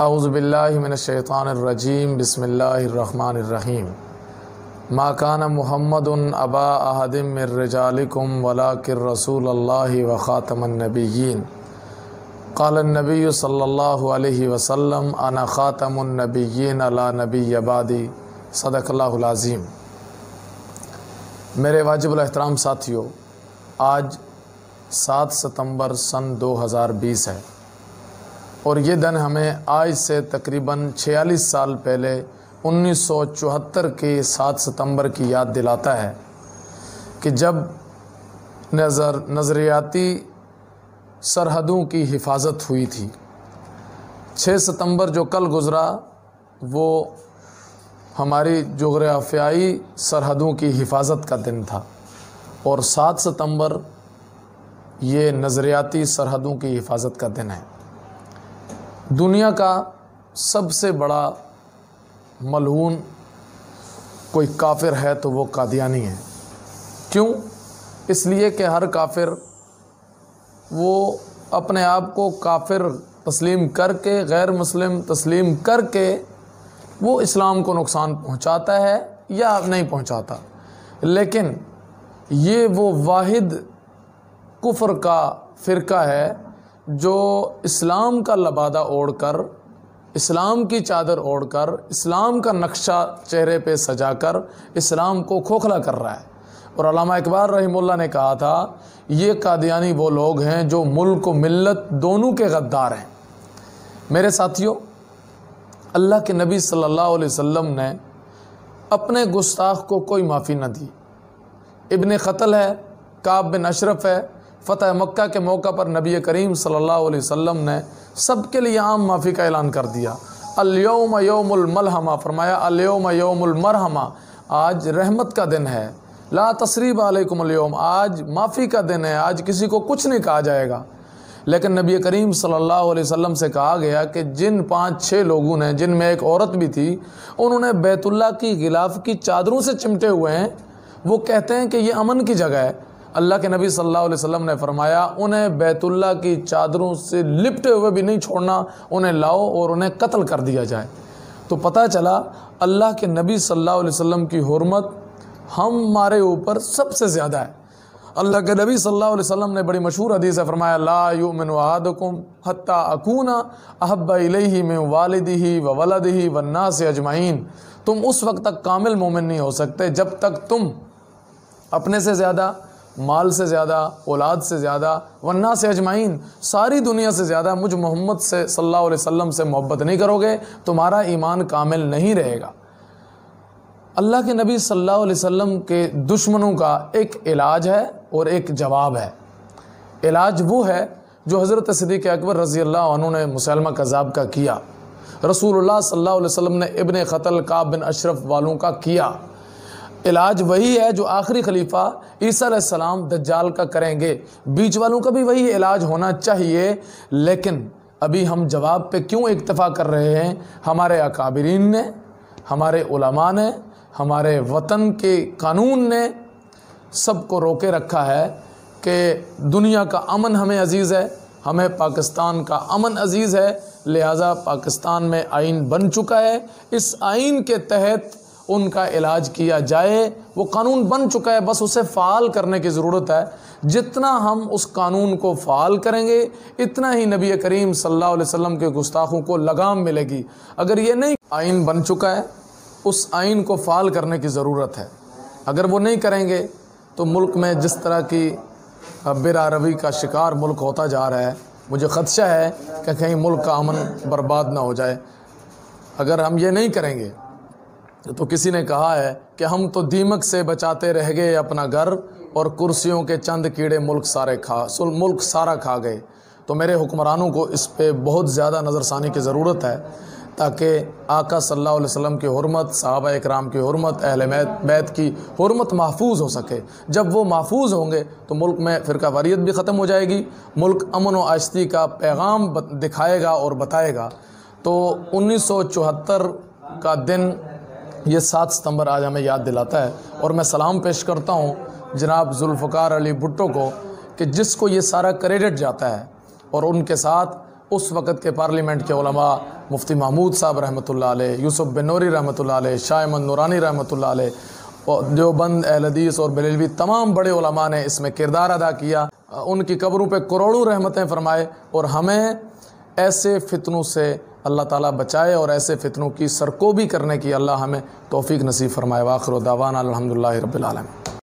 اعوذ باللہ من الشیطان الرجیم بسم اللہ الرحمن الرحیم ما کان محمد ابا احد من رجالکم ولکن رسول اللہ وخاتم النبیین قال النبی صلی اللہ علیہ وسلم انا خاتم النبیین لا نبی بعدی صدق اللہ العظیم۔ میرے واجب الاحترام ساتھیو، آج 7 ستمبر سن 2020 ہے اور یہ دن ہمیں آج سے تقریباً 46 سال پہلے 1974 کے 7 ستمبر کی یاد دلاتا ہے کہ جب نظریاتی سرحدوں کی حفاظت ہوئی تھی۔ 6 ستمبر جو کل گزرا وہ ہماری جغرافیائی سرحدوں کی حفاظت کا دن تھا، اور 7 ستمبر یہ نظریاتی سرحدوں کی حفاظت کا دن ہے۔ دنیا کا سب سے بڑا ملعون کوئی کافر ہے تو وہ قادیانی ہے۔ کیوں؟ اس لیے کہ ہر کافر وہ اپنے آپ کو کافر تسلیم کر کے، غیر مسلم تسلیم کر کے وہ اسلام کو نقصان پہنچاتا ہے یا نہیں پہنچاتا، لیکن یہ وہ واحد کفر کا فرقہ ہے جو اسلام کا لبادہ اوڑھ کر، اسلام کی چادر اوڑھ کر، اسلام کا نقشہ چہرے پہ سجا کر اسلام کو کھوکھلا کر رہا ہے۔ اور علامہ اقبال رحمہ اللہ نے کہا تھا یہ قادیانی وہ لوگ ہیں جو ملک و ملت دونوں کے غدار ہیں۔ میرے ساتھیوں، اللہ کے نبی صلی اللہ علیہ وسلم نے اپنے گستاخ کو کوئی معافی نہ دی۔ ابن قتل ہے، کعب بن اشرف ہے، فتح مکہ کے موقع پر نبی کریم صلی اللہ علیہ وسلم نے سب کے لیے عام معافی کا اعلان کر دیا۔ الیوم یوم الملحمہ، فرمایا الیوم یوم المرحمہ، آج رحمت کا دن ہے، لا تثریب علیکم اليوم، آج معافی کا دن ہے، آج کسی کو کچھ نہیں کہا جائے گا۔ لیکن نبی کریم صلی اللہ علیہ وسلم سے کہا گیا کہ جن 5-6 لوگوں نے، جن میں ایک عورت بھی تھی، انہوں نے بیت اللہ کی غلاف کی چادروں سے چمٹے ہوئے ہیں، وہ کہتے ہیں کہ یہ امن کی جگہ ہے۔ اللہ کے نبی صلی اللہ علیہ وسلم نے فرمایا انہیں بیت اللہ کی چادروں سے لپٹے ہوئے بھی نہیں چھوڑنا، انہیں لاؤ اور انہیں قتل کر دیا جائے۔ تو پتہ چلا اللہ کے نبی صلی اللہ علیہ وسلم کی حرمت ہمارے اوپر سب سے زیادہ ہے۔ اللہ کے نبی صلی اللہ علیہ وسلم نے بڑی مشہور حدیث ہے، فرمایا لا یؤمن احدکم حتی اکون احب الیہ من والدہ وولدہ والناس اجمعین، تم اس وقت تک کامل مومن نہیں ہو سکتے جب تک تم اپنے سے زیادہ، مال سے زیادہ، اولاد سے زیادہ، والناس اجمعین، ساری دنیا سے زیادہ مجھ محمد سے صلی اللہ علیہ وسلم سے محبت نہیں کرو گے، تمہارا ایمان کامل نہیں رہے گا۔ اللہ کے نبی صلی اللہ علیہ وسلم کے دشمنوں کا ایک علاج ہے اور ایک جواب ہے۔ علاج وہ ہے جو حضرت صدیق اکبر رضی اللہ عنہ نے مسیلمہ کذاب کا کیا، رسول اللہ صلی اللہ علیہ وسلم نے ابن قتل کعب بن اشرف والوں کا کیا۔ علاج وہی ہے جو آخری خلیفہ عیسیٰ علیہ السلام دجال کا کریں گے، بیچ والوں کا بھی وہی علاج ہونا چاہیے۔ لیکن ابھی ہم جواب پہ کیوں اکتفا کر رہے ہیں؟ ہمارے اکابرین نے، ہمارے علماء نے، ہمارے وطن کے قانون نے سب کو روکے رکھا ہے کہ دنیا کا امن ہمیں عزیز ہے، ہمیں پاکستان کا امن عزیز ہے، لہٰذا پاکستان میں آئین بن چکا ہے، اس آئین کے تحت ان کا علاج کیا جائے۔ وہ قانون بن چکا ہے، بس اسے فعال کرنے کی ضرورت ہے۔ جتنا ہم اس قانون کو فعال کریں گے اتنا ہی نبی کریم صلی اللہ علیہ وسلم کے گستاخوں کو لگام ملے گی۔ اگر یہ نہیں، آئین بن چکا ہے، اس آئین کو فعال کرنے کی ضرورت ہے۔ اگر وہ نہیں کریں گے تو ملک میں جس طرح کی بلا روی کا شکار ملک ہوتا جا رہا ہے، مجھے خدشہ ہے کہ کہیں ملک کا امن برباد نہ ہو جائے۔ اگر ہم یہ نہیں کریں گے تو کسی نے کہا ہے کہ ہم تو دیمک سے بچاتے رہ گئے اپنا گھر، اور کرسیوں کے چند کیڑے ملک سارا کھا گئے۔ تو میرے حکمرانوں کو اس پہ بہت زیادہ نظر ثانی کی ضرورت ہے تاکہ آقا صلی اللہ علیہ وسلم کی حرمت، صحابہ اکرام کی حرمت، اہل بیت کی حرمت محفوظ ہو سکے۔ جب وہ محفوظ ہوں گے تو ملک میں فرقہ واریت بھی ختم ہو جائے گی، ملک امن و آشتی کا پیغام دکھائے گا اور بتائے گا۔ تو 1974 کا دن یہ 7 ستمبر آج ہمیں یاد دلاتا ہے، اور میں سلام پیش کرتا ہوں جناب ذوالفقار علی بھٹو کو کہ جس کو یہ سارا کریڈٹ جاتا ہے، اور ان کے ساتھ اس وقت کے پارلیمنٹ کے علماء مفتی محمود صاحب رحمۃ اللہ علیہ، یوسف بن نوری رحمۃ اللہ علیہ، شاہ احمد نورانی رحمۃ اللہ علیہ، اور دیوبند، اہل حدیث اور بریلوی تمام بڑے علماء نے اس میں کردار ادا کیا۔ ان کی قبروں پہ کروڑوں رحمتیں فرمائے، اور ہمیں ایسے فتنوں سے اللہ تعالیٰ بچائے اور ایسے فتنوں کی سرکوبی کرنے کی اللہ ہمیں توفیق نصیب فرمائے۔ وآخر دعوانا الحمدللہ رب العالمین۔